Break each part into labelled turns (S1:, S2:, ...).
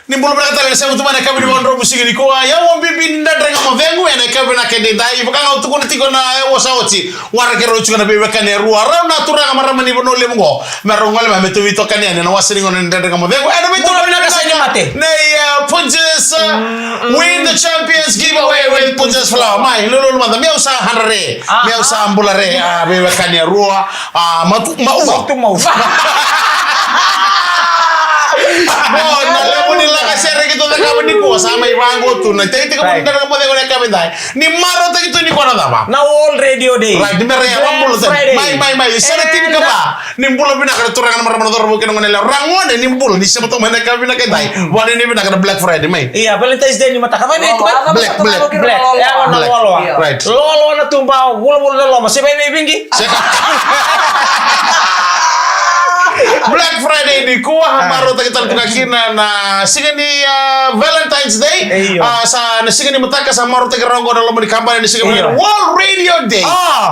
S1: Nimbolo berkata lele semu tumane kabi mondro musiki ni kwa ya wombi binda drenga mavengu ene kabi na kende dai bakanga utukuna tiko na wosaoti wara kero chukana bebe kane ruara na turanga marama ni bono lemungo merongole ma metu vito kane na wasiri ngone drenga mavengu ene metu na kasanya mate ne Punches win the champions giveaway with Punches Flower mai lolo manda mi usa hanare mi usa ambulare bebe kane ruwa matu mau na lemo nila kasere kito na kami ni ko sama ibango tu na tete ko punta na mo de ko kami dai ni maro ta kito ni ko na dama
S2: na all radio day
S1: right di mere ya mambulo mai sere tin ka ba ni mbulo bina ka turang na maramo dor mo kino ngene rangone ni mbulo ni sema to mana kami na dai wani ni bina ka Black Friday mai
S2: iya Valentine's Day ni mata ka ni
S1: black
S2: ya na lolo
S1: right
S2: lolo na tumba gulo lolo masih baby bingi
S1: Black Friday di kuah maro ta kita kina na sigani Valentine's Day sa na sigani mataka sa maro ta rongo na lomo di kampanya ni sigani World Radio Day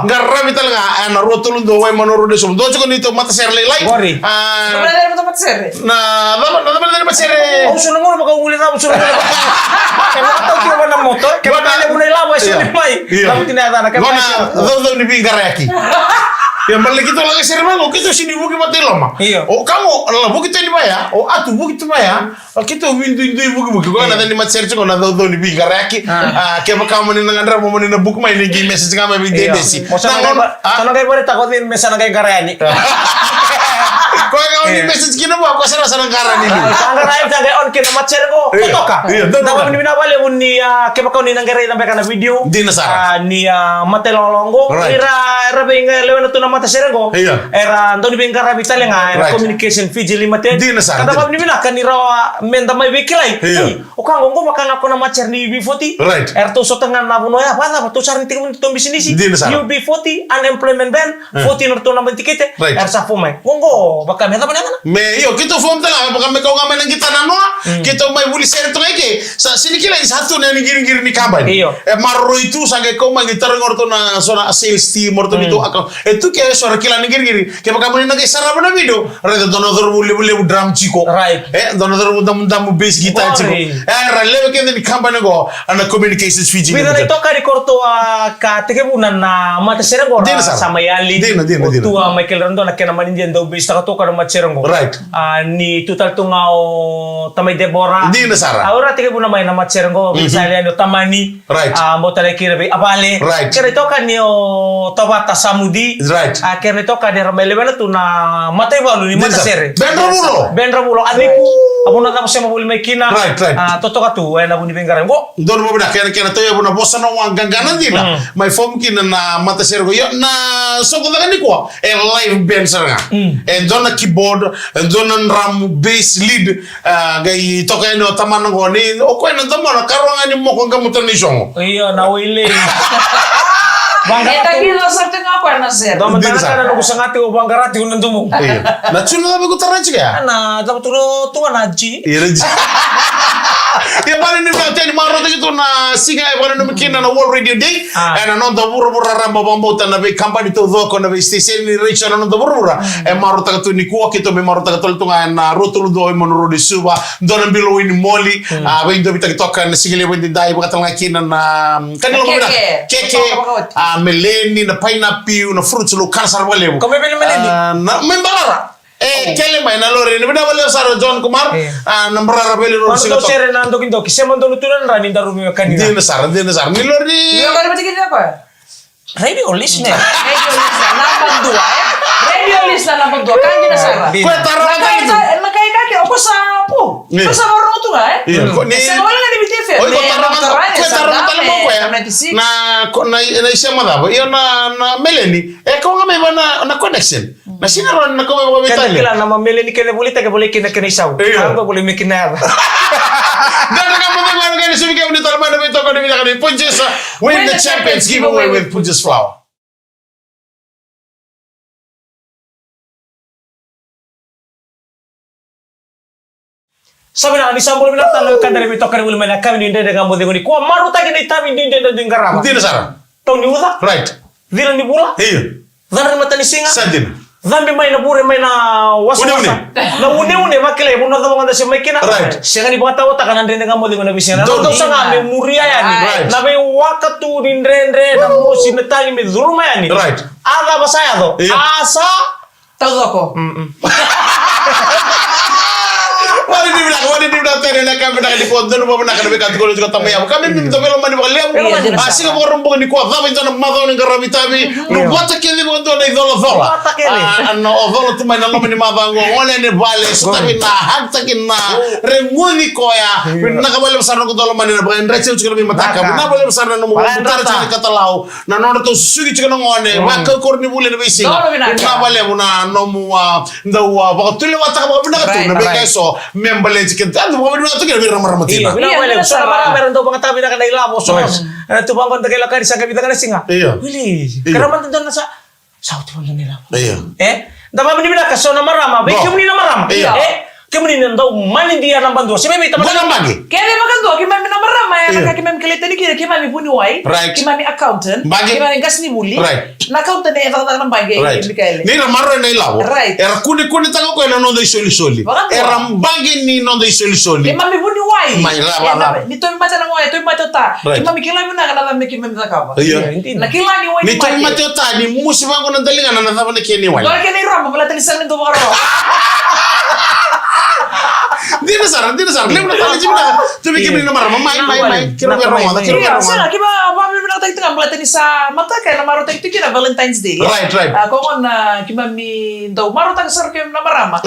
S1: garami talaga na rotulun do way manoro de sum do ko nito mata serle like
S3: Sebenarnya mata serle
S1: na dari mata serle
S2: suno mo baka uli na suno kaya tahu kira na motor kaya na mo na lawa siya ni mai lamu tinata na kaya
S1: do ni bingaraki yang balik itu lagi sering banget, kita sini buki mati lama. Oh kamu, lah buki tu ni baya, oh atu buki tu baya, kita windu buki. Kau nanti ni mat search kau nanti do ni bingar lagi. Kaya kamu ni nangan drama ni nak buku main ni game message kamu binte desi.
S2: Soalnya kayak boleh takut ni message kayak karya ni.
S1: Kau yang ni message kena buat, kau serasa karya ni.
S2: Karya itu kayak on kena mat search kau, foto kah? Nama ni bina balik ni kaya kau ni nangan sampai kana video.
S1: Di nasara.
S2: Ni mate lolongo, era bingar lewan tu nama mata serego era ndoni bengkara vitale nga era communication fiji limate kada bab ni bina kan ira menda mai bekilai o kan ngo makana kona macer ni UB40 er to sotangan na buno ya bana to sarni tingum to bisini si UB40 unemployment ban 40 norto na tikete er sa fomai ngo baka menda bana
S1: me yo kito fom tanga baka me ko ngamen kita nano kito mai buli ser to eke sa sini kila satu na ni giring ni kaban e marro itu sange ko mai gitar ngorto na sona sales team orto itu itu ke suara kila giri ke kamu ni nage sarap na video rada donador bule drum chiko donador dam bass guitar chiko rale ke ni company go ana communications fiji
S2: vida ni toka di korto ka teke bunan na mata serego sama yali tua Michael Rondo na kena maninjen do bass ta toka na mata serego ni total tungao tamay Deborah
S1: di nasara
S2: ahora teke bunan mai na mata serego misalnya no tamani motale kire abale kere toka ni o tabata samudi akhirnya toka di ramai level tu na mata ibalu ni mata sere bendra bulo adiku abuna ta sema buli mekina toto katu ena buni bengara ngo
S1: don mo bina kena to ya buna bossa no wangangana dina my form kina na mata sere go yo na so ko ngani ko e live band sanga e don na keyboard e don na drum bass lead gai toka no tamana go ni o ko na tamana karwanga ni mo ko ngamutan ni songo
S2: iya na wile
S3: Bangga kita sorting apa na sir?
S2: Doma tanah kana no kusangati o bangarati unan tumu.
S1: Na chuno na bigo taranchi kaya?
S2: Na dapat tuwa naji.
S1: Iya naji. Ya bali ni bakte ni maro gitu na singa bali no mikina na World Radio Day. Na non do burra ramba bambota na be company to do ko na be station ni reach na non do burra. Maro ta tu ni ko kito be maro ta tu tunga na rotul do monoro di suba don bilo win moli. Ba indo bitaki toka na sigile wendi dai bakata ngakina na kanilo mo keke meleni na pineapple na fruits lo kansar wale
S2: ko meleni
S1: na membara kele mai na lore ni bina wale saro John Kumar na mbara bele ro
S2: sigo to sere na ndo kindo kisema ndo tunan rani daru mi kanina
S1: dina sar ni lore ni
S3: yo bari mati apa
S2: radio listener
S3: number 2 radio listener number 2 kan dina sara
S1: ko taro
S3: makai kaki opo sapo sa maro tu ni se wala ni BTV
S1: ko taro mo ko ya na isema dabo yo na Melanie ko ngame bana na connection na sinaro na ko mo
S2: bitale kila na Melanie kene bolita ke boleh kena isau ko boleh mikina
S1: dan ka mo ngane ngane subi ke ni talma na bito ko ni ka Punches win the champions giveaway with Punches Flower.
S2: Sabi na ni sambol mina talo kan dari bitokar bulu mana kami ni ndende ngambo dengo ni ko maru tagi ni tabi ndi ndende dingarama
S1: dina sara
S2: to ni uda
S1: right
S2: dina ni bula
S1: iya
S2: dana mata ni singa
S1: sadin
S2: Dhambi mai na bure mai na wasa-wasa. Na une makile muna tamo nganda semekina. Sega ni bata wata kana ndende ngamo dingo na bisina. Na to sanga me muria yani. Na be wakatu ndendre na mosi netangi me dhuluma yani. Ada basaya do. Asa
S3: tahu ako.
S1: Wali di bilang tadi nak kami nak di konten mau nak kami kat kalau juga tamu ya. Kami minta film mana balik. Asing apa orang bukan di kuat. Tapi jangan mahu ni kerana vitamin. Buat tak kini bukan tu ada idola. Ano idola tu main Allah ni mahu ngomong. Oleh ni balik. Tapi nak tak kena remuni koya. Nak balik besar nak idola mana nak receh juga lebih mataka. Nak balik besar nak ngomong. Putar cakap kata lau. Nak orang tu sugi juga ngomong. Waktu korni boleh lebih sing. Nak balik puna nomua. Ndawa. Bagai tu lewat tak bagai benar tu. Nabi kaiso. Membeli chicken. Tanto bagai benar tu kita ramah tina.
S2: Iya, so para untuk pengetahuan akan dari labo so. Tu bangkon tagay lakari sa kabita kana singa. Wili. Karaman tanto na sa South Wall nila. Dapat menibila kaso na marama, ba kemo ni na marama. Kemo ni ndaw mani dia nang bandua. Sibe bita
S1: Bukan bagi.
S3: Kaya magando kay mami na marama ya kay mami kalita ni kay mami puni wai. Kay mami accountant. Kay mami gas ni muli. Na accountant ni eta nang bagi Mikael.
S1: Ni ramaro na ilabo. Era kuni tango ko na nondo isoli. Era bagi ni nondo isoli.
S3: Kay mami puni wai.
S1: Mai la.
S3: Ni to mata nang wai, to mata ta. Kay mami kila na kana mami kay mami nakaba. Na kila ni wai.
S1: Ni to mata ta ni musi bango nang dalinga na nathaba ni keni wai.
S3: Dole kay ni ramba pala talisang ni to makaro.
S1: Dina sar. Lembra tali jibna. Tu bikin ni nomor mai. Kira rumah.
S3: Sana kiba apa mi na tayto ngam ni sa mata kay na maro tayto kina Valentine's Day.
S1: Right.
S3: Kung kiba mi daw maro tag sar kay na marama.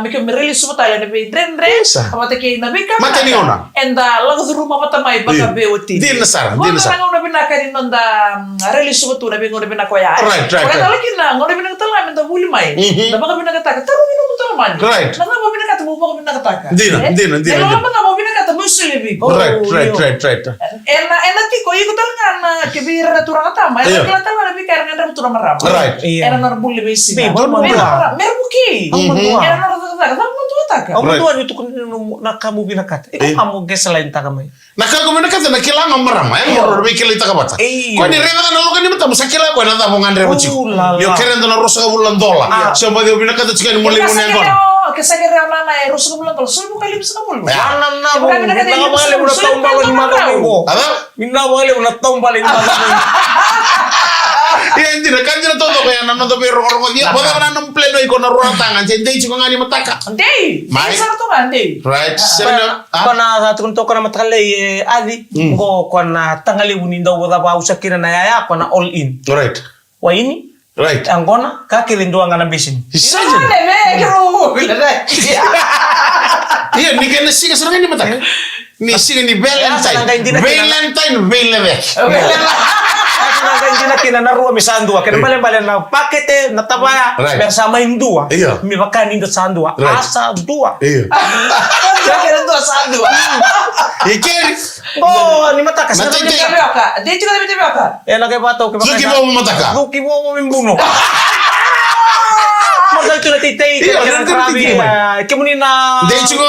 S3: Mi kay mi release mo tayo na bi drenre. Amata kay na bi ka.
S1: Mata ni ona.
S3: And lago sa rumah mata mai baka bewoti.
S1: Dina sar.
S3: Kung na binaka rin nonda release mo to na bi ngona binakoya.
S1: Right.
S3: Kung lagi na ngona binakatala mi da huli mai. Na baka binakataka taro mi mo to man.
S1: Right.
S3: Na nga binakata mo baka binakataka.
S1: Dina.
S3: Pero naman na mo binakata mo silibi.
S1: Right.
S3: Ena tiko iko talanga kebira na turang tama. Ena kala talanga bi kaya ngandam turang marama.
S1: Right.
S3: Ena narbuli besi. Merbuki. Ena narbuli taka.
S2: Ang tuan itu kun na kamu binakata. Ikaw kamu geselain takamay.
S1: Nakakaminakata na kailangan marama. Moro bi kilita ka bata. Ko ni rena na lokan ni mata musakila ko na tamo ngandre mo chiko. Yo kerendo na rosa bulan dola. So ba di binakata chika ni muli mo ngon.
S3: Kasi kaya na rosa bulan dola. So mo kalim sa mul.
S2: Yanan na mo. Nakabali mo na taong balo ni mga mo.
S1: Ano?
S2: Minawali mo na taong balo ni mga mo.
S1: Iya kanjira todo kaya nanon to pero rongo dia boga na nang pleno iko na ruang tangan jendei chiko ngani mataka.
S3: Ndei. Mai sarto ngande.
S1: Right. Serno.
S2: Kana sa tukun to kana matkale adi ngo kana tangali unindo boda ba usakira na yaya kana all in.
S1: Right.
S2: Wa ini.
S1: Right.
S2: Angona kakilindwa ngana bisin.
S1: Isaje. Iya ni kana siga sarang ni mataka. Ni siga ni Valentine.
S2: Kaya kina naruwa misandua kaya balen na pakete na tabaya bersama indua mi bakani ndo sandua asa dua
S3: kaya ndo sandua
S1: ikeri
S2: ni mataka
S3: sana ni baka de juga ni baka
S2: lagay bato ke
S1: Zuki mo mataka
S2: Zuki mo mimbuno Magdal ito na titay kemuni na
S1: de juga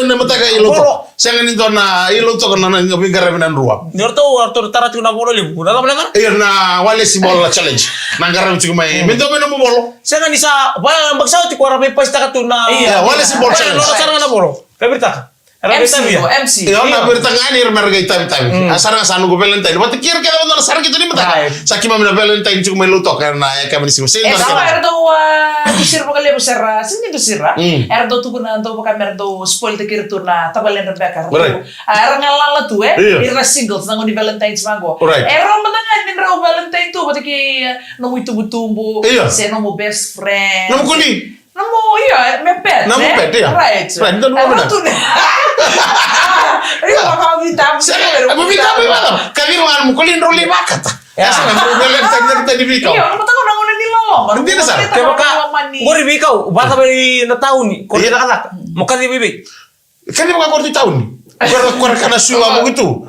S1: na mataka iluto sangan ito na iluto ko na ngabigara binan ruwa
S2: Nyorto tarat ko na bolo libu na lang
S1: na wale si bola challenge nanggaram chiku mai mendo mo bolo
S2: sangan isa ba magsaw ti ko rapi pasta ka tuna
S1: wale si bola challenge
S2: no sarang na bolo kabirta
S3: MC.
S1: Iya na bertangani merga itabi. Asar sanu go Valentine. Wat kira kaya na sarang kita ni mata. Saki mamina Valentine chiku mai luto karena ya kami sing sing.
S3: Sama erdo tisir mo kali besar. Sini tu sira. Erdo tu kuna ando pa merdo spoil te kir turna tabalen Rebecca. Era ngalala tu ira singles nango ni Valentine mango. Era manangan ni ro Valentine tu batiki no muito butumbo, se no mo best friend.
S1: No kuni.
S3: Namo iya, mepet.
S1: Namo pet ya.
S3: Right.
S1: Don't know that.
S3: Ayo bakal kita.
S1: Apa kita apa? Kali ruang mukulin roli bakat. Ya, sana Valentine kita di bikau.
S3: Iya, mata ko nangon ni lolong.
S1: Hindi na sa.
S2: Kaya baka gori bikau, baka bari na taon ni. Ko na kalak. Mo kani bibi.
S1: Kani mga korti taon. Kuar kana suwa mo gitu.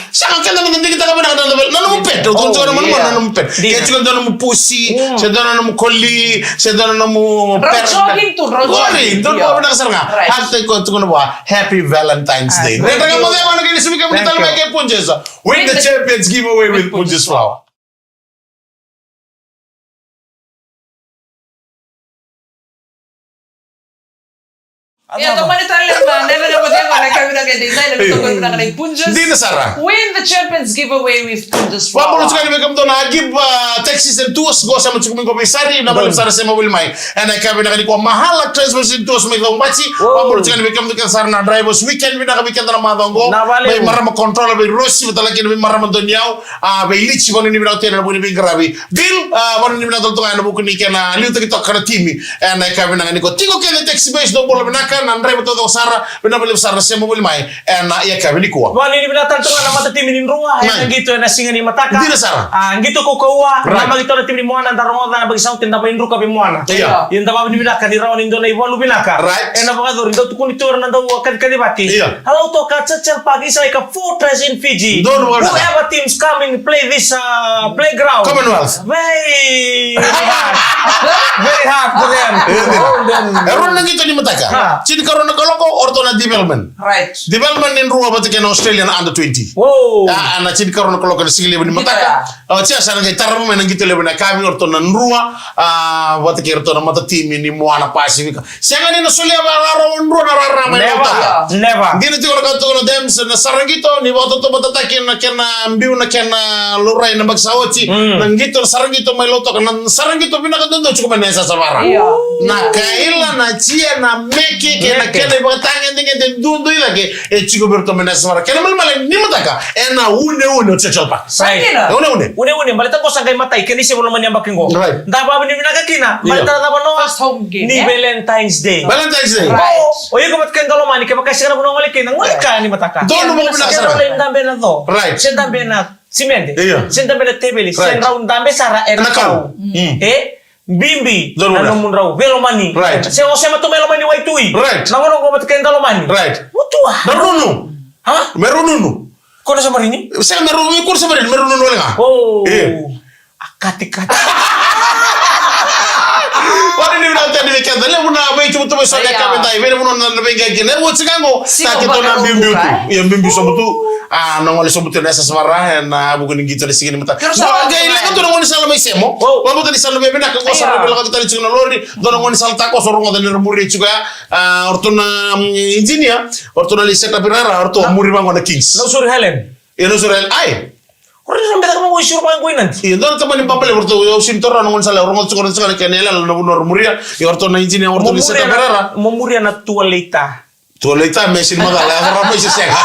S1: Sangat kan teman kita kami nak nanam pet. Tuh tuh nama nanam pet. Kayak juga nanam pusi, sedang nanam koli, sedang nanam
S3: pet. Jogging tuh,
S1: jogging. Tuh mau nak serang. Happy kau tuh nama Happy Valentine's Day. Mereka mau yang mana kini sih kami kita lagi punjes. Win the champions giveaway with Punjes Flower.
S3: Ya, teman Italian man, never dapat yang mana kami nak kena dinai dan kita kena kena punjas.
S1: Di Nasara.
S3: Win the Champions giveaway with punjas.
S1: Wapolo tukani bekam to na give taxis and tours go sa mchukumin komisari na bali sara sema wil mai. Ana kabe na kwa mahala transportation tours mai ngombachi. Wapolo tukani bekam to sar na drivers weekend bina ka weekend na madongo. Bai marama control bai rosi betala kini bai marama donyao. Bai lichi bonu ni bina tena bonu bi grabi. Dil bonu ni bina to ngana buku ni kana liu to kita kana timi. Ana kabe na ko tingo kene taxi base do bolo bina kan Andre betul to sara bina bali sara sema wil mai. Ana ya kabe ni ko.
S2: Wali ni bina tanto na mata timi ni ruwa ay gitu na singa ni mataka.
S1: Di Nasara.
S2: Gitu ko kawa na magito na timi ni moana darongo na bagi sautin da painru ka moana. Yung da ni bina ka ni rawan indo na iwalu bina ka. Na baga do rindo tukuni tur na do kan kadibati. Hello to ka chachel pagi sa ka fortress in Fiji. Whoever teams coming play this playground.
S1: Commonwealth.
S2: Very hard for them.
S1: Eron nang ito ni mataka. Chini karon na kaloko orto na development.
S3: Right.
S1: Development in ruwa batike na Australian under 20.
S2: Wow.
S1: Ana chini karon na kaloko na sigile ni mataka. Chia sana ngai taramo men ngito lebe na kami orto na ruwa batike orto na mata team ni Moana Pacific. Sianga ni na solia raro ruwa na rara mai mataka.
S2: Never.
S1: Dini tiko na kato na dem na sarangito ni wato to batake na kena mbiu na kena lurai na bagsaoti na ngito na sarangito mai loto na sarangito bina kadondo chuko menesa sabara. Na kaila na chia na meke kena kena batanga ndenge dundu ila ke chuko berto menesa sabara. Kena mal ni mataka ena une uchechopa. Une
S2: balita ko sangay matay kani si mo man yambak ngo. Da ba ni binagakina balita na ba no
S3: First home game.
S2: ni Valentine's Day.
S1: Valentine's Day.
S3: Right.
S2: O yung kamat kan dalomani kaya makasira mo nang walikin nang walika ni mataka.
S1: Doon mo binakasara.
S2: Kaya wala dambe na to.
S1: Right.
S2: Siya dambe na simende.
S1: Iya.
S2: Siya dambe na tebeli. Siya round dambe sara
S1: Nakau.
S2: Bimbi
S1: Doon mo na.
S2: ano mun raw velomani.
S1: Right.
S2: Siya o siya mato velomani waitui.
S1: Right.
S2: Nangono ko mat kan dalomani.
S1: Right.
S2: Mutua.
S1: Merunu.
S2: Ha?
S1: Merunu.
S2: Kono sa marini?
S1: Saya merunu kur sa merunu wala nga.
S2: Oh.
S1: Akati. Wala ni na tani weekend le muna bai tu tu so ya ka beta ivere muna na benga gine wo tsikango ta kito na bimbi tu ya bimbi so mutu na ngole so mutu nesa samara na bugun ngito le sigini mata so ga ile ko ngoni sala mai semo wa mutu ni sala bebe na ko sala bebe la ka tali tsuna lori do ngoni sala ta ko so rongo de muri chuga ortona engineer ortona li seta birara orto muri bango na kings
S2: No suri Helen.
S1: no suri ai
S2: Orang sampai tak mau isur pang kuinan.
S1: Iya, dan teman yang papel waktu yo sintor nongon sala orang ngol sekali kenela na bunor muria yo orto na engineer orto ni seta birara
S2: Memuria na tualita.
S1: Tualita mesin magala orang mesin sega.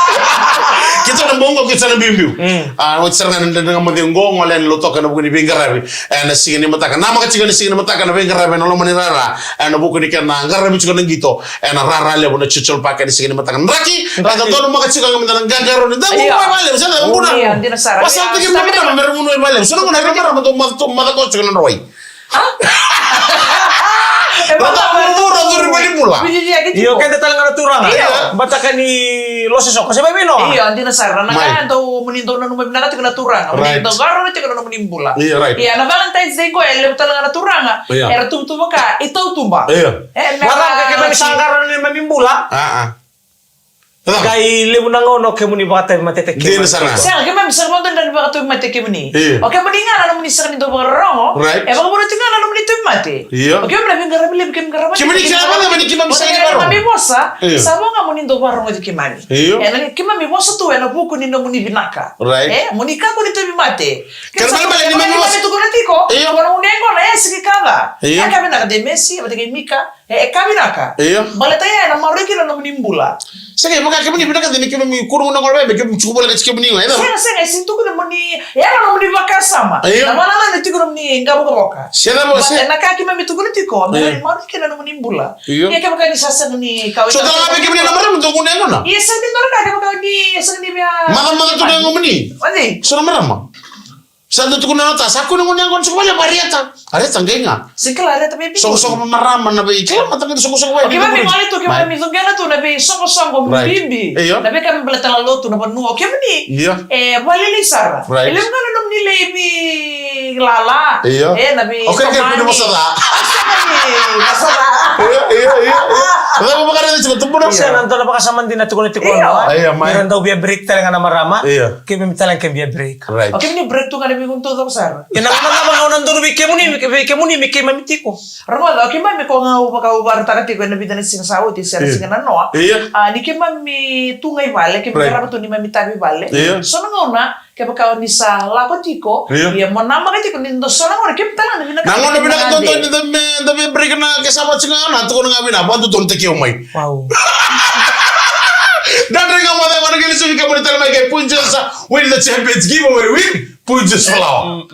S1: Kita na bongo kita na bimbiu. Wat serna dengan mati ngong olen lo toka na buku ni bingarabi. Na sigini mataka. Nama ka sigini mataka na bingarabi na lo mani rara. Na buku ni kana ngarabi chuka na gito. Na rara le bona chuchol pakai di sigini mataka. Raki, ada tono maka chuka ngam gagaro ni. Da buku bale, sana buku na. Pasal tikim na kita meru no bale. Sana ngona rara mato mata ko chuka na roi.
S2: Iyo kan datang ngana turang. Batakan ni losesok kasi babino.
S3: Iya, anti nasara na kan to muninto na numay na tigna turang. Muninto garo na tigna munimbula. Iya, na Valentine's Day ko ele talaga na turang. Era tumtumba ka, itaw tumba.
S2: Wala ka kaya sangkaran ni mamimbula. Kay lebu na ngono kay muni bata matete kay.
S3: Siya kay mamisa mo dan baka to mate kay muni. Okay muni nga na muni sa kanito baka rongo. E baka mo tinga na muni to mate. Okay mo na ngarabi leb kay ngarabi.
S1: Kay muni kaya ba muni kay mamisa kay baro.
S3: Mami bosa, sa mo nga muni do baro ngadi kay mani. E na kay mami bosa to na buko ni no muni binaka. Muni ka ko nito mate. Kay sa mali ni mami bosa to ko natiko. Kono unengo na sige kala. Ya kami na de Messi, abate kay Mika. Kami naka. Balataya na mariki na muni mbula.
S1: Sige, maka kami ni binaka dini kami kurung na ngolbe be kami chukubola kachike muni wa.
S3: Sige, sintu ko muni ya na muni bakasama. Na mana na tiko muni ngabo boka.
S1: Sila mo se.
S3: Na kaki mami tuko tiko, na mariki na muni mbula. Ya kami kani sasa ni kawita.
S1: So tala be kami na maram to kunen ngona.
S3: Iya, sa din dora kaki kami sa ni bia.
S1: Maka to na ngomni.
S3: Wani.
S1: So na maram. Sando tuko na nota, saku na ngona ngon sukubola pariata. Are tangenga.
S3: Sikala are tabi.
S1: So maram na be ikla matang so wa.
S3: Okay, mami mali to kami zungana to na be songo bimbi. Na be kami belatala lotu na panu. Okay mani. Walili sara. Ele ngana nom ni lebi lala.
S1: Na be. Okay, kaya pwede mo sa Iya. Kita mau makan itu cukup tuh.
S2: Saya nonton apa kasaman di natu kulit kono.
S1: Iya, main.
S2: Meron daw biya break talaga na marama.
S1: Iya.
S2: Kaya mitalang kaya biya break.
S1: Right.
S3: Oke, ini break tuh kan demi untuk besar.
S2: Yan ang mga mga nandun bike mo ni mamiti ko.
S3: Ramon, oke mami ko nga upaka ubar takati ko na bidan sing sawo ti sir sing nano.
S1: Iya.
S3: Ni ke mami tungay vale ke pera to ni mami tabi vale. So nga ke baka ni sa lakotiko, ya mo na makati ko nindo so nga ke talan ni na.
S1: Nangon na pinakatonton ni dami break na kasama singa na to ko nga bina, pa to tonte ki umay.
S2: Wow.
S1: Dan ringa mo na gili so ka mo ni talmay kay Punjas sa win the Champions giveaway win Punjas Flower.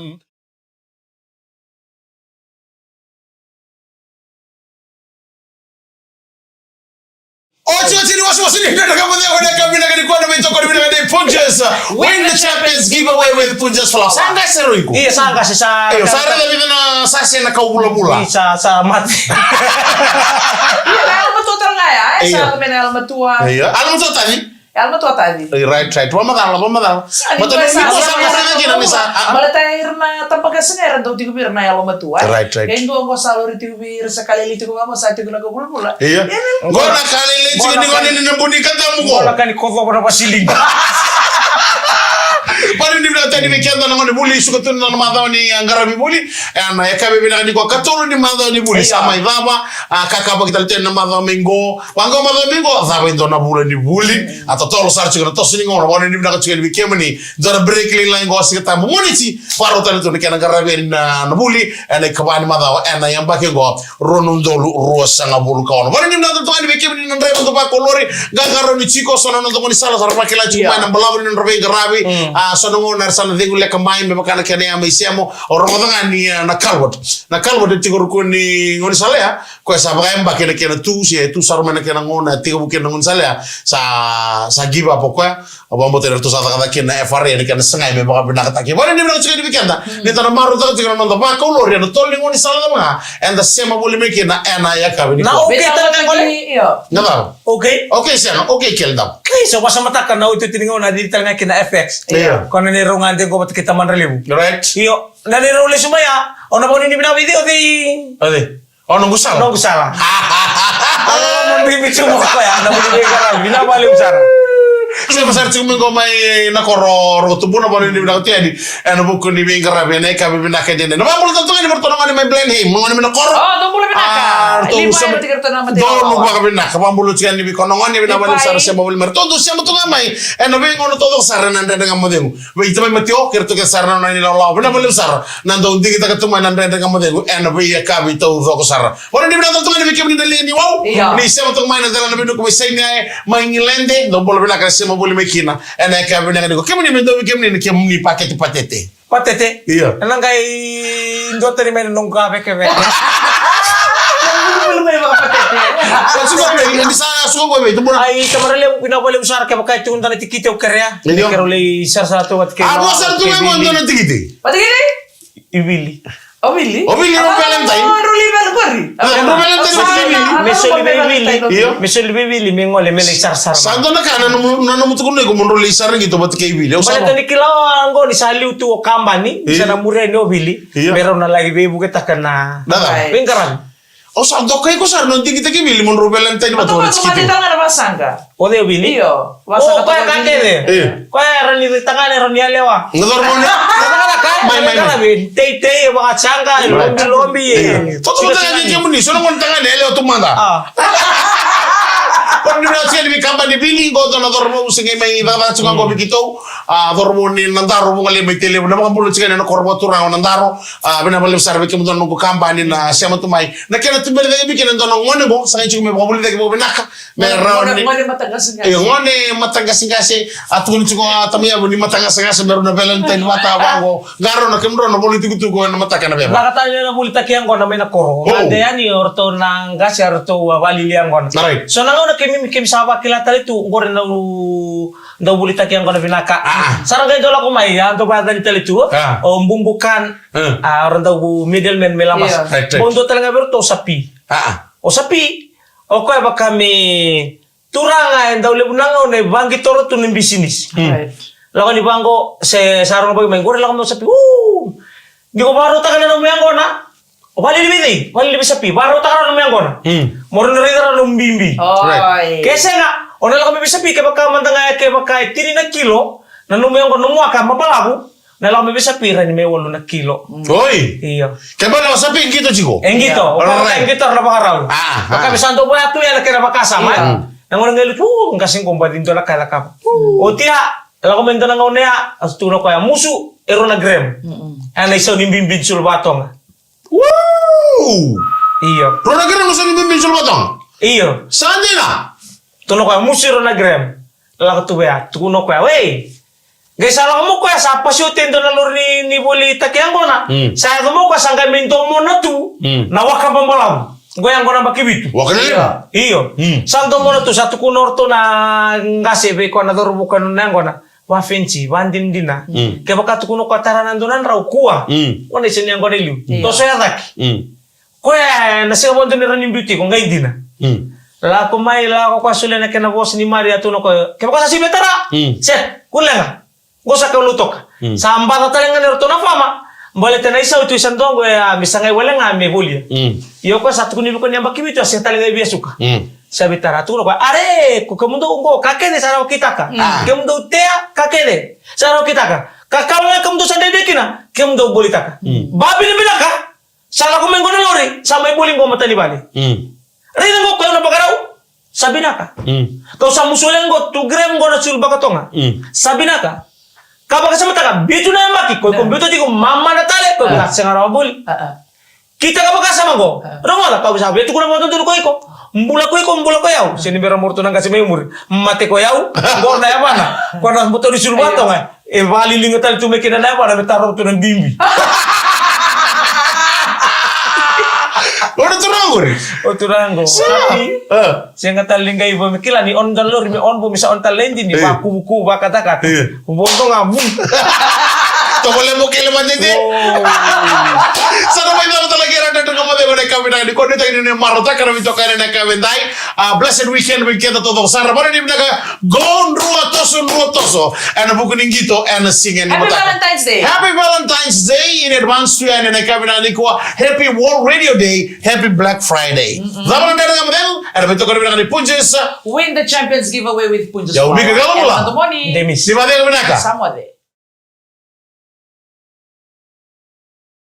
S1: Wasini ndio kama ndio kwa kabila kilikuwa na mitoko ni Punjas win the Champions giveaway with Punjas Flower. Sanga sero iko.
S2: Iya sanga sa.
S1: Ayo sara na bina na sase na kaubula-bula.
S2: Sa mati.
S3: Iya, alma to tara nga ya. Sa men alma tua.
S1: Iya, alma to tani.
S3: Alma tua tani.
S1: Right. Vamos a darlo. Mata ni ko sa mo na gina misa.
S3: Balata irna tampaga senera do tigo bir na alma tua.
S1: Right.
S3: Endo ngo salori tigo bir sa kaleli tigo mo sa tigo na kabula-bula.
S1: Iya. Gona kaleli tigo ni ngoni ni nambuni kanta mo ko.
S2: Wala kan ko ko na pasiling.
S1: Paling di bilang tadi weekend na ngoni buli suka tun na madhaw ni angarabi buli. Ana yakabe bilang ni ko katolo ni madhaw ni buli sama idaba kakaba kita ten na madhaw mingo. Wango madhaw mingo zaba indo na buli ni buli. Atau tolo sarci ko to sini ngora wani ni bilang chikeli weekend ni zara break li line go sikata mo moniti paro tani to ni kana angarabi na buli ana kabani madhaw ana yamba ke go ronundolu rosa ngabulu kawan. Wani ni bilang to ni weekend ni ndai to pa kolori gagaro ni chiko sono no ni sala sara pakela chuma na balabu ni ndrobe garabi sono ngonar sana dengu leka mai me makana kene ya maisiamo orogodanga ni na kalwot ti ko ni ngoni salea ko sa baga emba kene tu si tu sarmana kene ngona ti ko kene ngon salea sa giba pokwa abambo tere to sa kada kene FR ni kene sengai me baga bina kata ke bani ni bina chike bikenda ni tana maru ta ti kono ba ko lori no tolli ngoni sala ma and the same boli me kena ena ya ka ni
S2: na okay talaga ngoni
S3: iyo
S1: ngaba okay sana okay kelda
S2: okay so basta matakan na ito tiningaw na dito talaga kina FX kono ni rongan din ko kita man relevo
S1: right
S2: iyo nanirole sumaya ona ba ni bina video di
S1: ade ono gusala
S2: Kalau bibicu mo ko ya na mo ni gara binabali usara
S1: Saya besar cuma ngomai na koro rotubu na bani ni bilang tiadi eno buku ni bingar rabi na ikabi binaka dene na mamul tentu ni bertonongan ni main blend him ngoni mina koro
S3: oh tuh boleh binaka lima yang tiga tahun nama
S1: do lu baka binaka mamul cikan ni bikonongan ni binabali sar siapa boleh mer todo siapa tu ngamai eno bingono todo sarana nanda dengan modemu we itu mai matio kerto ke sarana ni lawa binabali sar nando undi kita ketemu nanda dengan modemu eno bi ikabi to ko sar wala ni bilang tentu ni bikin ni dali ni wow ni siapa tu main nanda na binuk mai main ngilende do boleh binaka mo boli mekina ena ka bina ko kemni mendo kemni ni kemni pakete patete iya
S2: nang kay ndote ni men nung ka peke
S3: belum may mga patete
S1: suka be ni sa suka be itu bola
S2: ay kamarale pinabali usar ka bakay tunda na tikite o karya karole sar sa to at kay
S1: abo sar to mo ndo na tikite
S3: patigili
S2: ibili
S3: oh Willy
S1: no Valentine
S3: Ruli Valgori
S2: Mesel Willy mengole mele sar
S1: santo na kana no mutukun ko mo roli sar gitu bat kay Willy o sa
S2: ni kilaw ngo ni saliu tu kambani bisa na mure no Willy meron na lagi bebu kita kana bengkaran
S1: o sa do kay ko sar no tikite kay Willy mo Valentine ba to
S3: tikite ito nga na masanga
S2: o de Willy
S3: iyo
S2: wasanga to kande ko ran ni tangane ron ya lewa
S1: ngor mo na
S2: may tey mga changa lombi
S1: todo na ni kemo ni so no tangane leo tumanda Pag nilasiya ni kamba ni Billy go to na dormo usingay may dada sunga go bikito dormo ni nandaro mo ngali may tele na mga bulot sigay na korbo turang nandaro binabalim sarbe kemo don go kamba ni na siya matumay na kena tumeli dagi bikin don ngone go sa ngayon may mga bulot dagi mo binaka meron ni
S3: ngone matangas-ngas
S1: ngone matangas-ngas atun ko tamia ni matangas-ngas meron na Valentine mata bango garo na kemro na politiko tugo na mataka na beba
S2: nakatanya na bulitakian ko na may nakoro ande yani orto nang gas orto walilian ko so nangaw na kimi sawa kilata itu ngore na bulitakian ko na binaka sarang kayo dola ko may anto pa dali tali tu o mbumbukan orang daw middleman melamas bondo talaga berto sapi o sapi o ko ba kami turanga daw lebunanga ne bangi toro tu nim bisnis lawan ni bangko se sarong pag may gore lang mo sapi di ko baro ta kana no miango na Wali lebih sepi. Baru takkan nung yang kona. Moro nurira nung bimbi. Kesa nga, onala kami bisa pi kaya baka mantanga kaya baka tiri na kilo, na nung yang kona nung waka mapalago, nala kami bisa pi rin may 8 na kilo.
S1: Oy.
S2: Iyo.
S1: Kaya ba nasabi ngito chiko?
S2: Engito. Engito na bakaraw. Baka bisanto ba atu ya kaya bakasama. Nang orang ngalut, ang kasing kumpa dinto la kala ka. O tiya, la komento na ngaunea, as tuno ko ya musu ero na grem. Ana iso ni bimbin sulbatong.
S1: Woo!
S2: Iyo.
S1: Rona grem sa ni bimbin sulbatong.
S2: Iyo.
S1: Saan na?
S2: Tuno ko ya musu ero na grem. La ko tuya, tuno ko ya, wey. Guys, ala mo ko ya sa pasyute ndo na lori ni bolita kaya ngona. Sa mo ko sangga minto mo na tu, na waka pambalam. Goyang ko na bakibitu.
S1: Wakilima.
S2: Iyo. Santo mo na tu sa tukunorto na ngase be ko na dorubukan na ngona. Wa fenci, bandin dina. Kaya baka tukuno ko taranan donan raw kuwa. Ko na sinya ko nilu. To so yadak. Ko ya na siya mo doon rin beauty ko ngay dina. La ko may la ko kasule na kana boss ni Maria tuno ko. Kaya baka sa si betara. Set, kulenga. Go sa kalutok. Sa ambata talengan nito na fama. Balik na isa utu isang dongo ya misangay wala nga me bulia. Iyo ko sa tukuni ko niya bakibitu asing talenga biasuka. Sabi tara tuno ko are ko kamundo ngo kakene sarao kita ka. Kamundo tea kakene sarao kita ka. Kakawala kamundo sa dedekina kamundo bolita ka. Babi ni bilaka. Sala ko mengo na lori sa may buling ko matani bali. Rina mo ko na bagaraw. Sabi na ka. Kau sa musulang go tugrem go na sulba ka tonga. Sabi na ka. Kapag kasama taka, bito na yung maki. Kung bito di ko mama na tali. Kung lahat siya nga rabol. Kita kapag kasama ko. Ano nga, kapag sabi, ito ko na mga tuntun ko iko. Mbula ko yaw. Sinibira murto ng kasi may umur. Mati ko yaw. Gor na yaman na. Kung nang buto ni sulbato nga. E valilingo tali tumikin na yaman. Namitaro ito ng bimbi.
S1: Ano turango rin?
S2: O turango. Tapi, siya nga taling kayo pamikila ni on dalor, mi on bumisa on talenti ni baku bakatakat. Bondo nga bum.
S1: Tawala mo kailaman din. Sana may mga talaga rin na kami na kami na kung dito ini marota karena itu kaya na kami dai. Blessed weekend kita todo sara para ni naga gon ruotoso. Ano buku ningito ano singen ni
S3: Happy Valentine's Day.
S1: Happy Valentine's Day in advance to yan na kami na ko. Happy World Radio Day. Happy Black Friday. Zaman na nga model. Ano bito ko na ni Punjes.
S3: Win the Champions giveaway with Punjes.
S1: Ya ubi ka galo mula.
S3: Demis.
S1: Di ba din ka?
S3: Samode.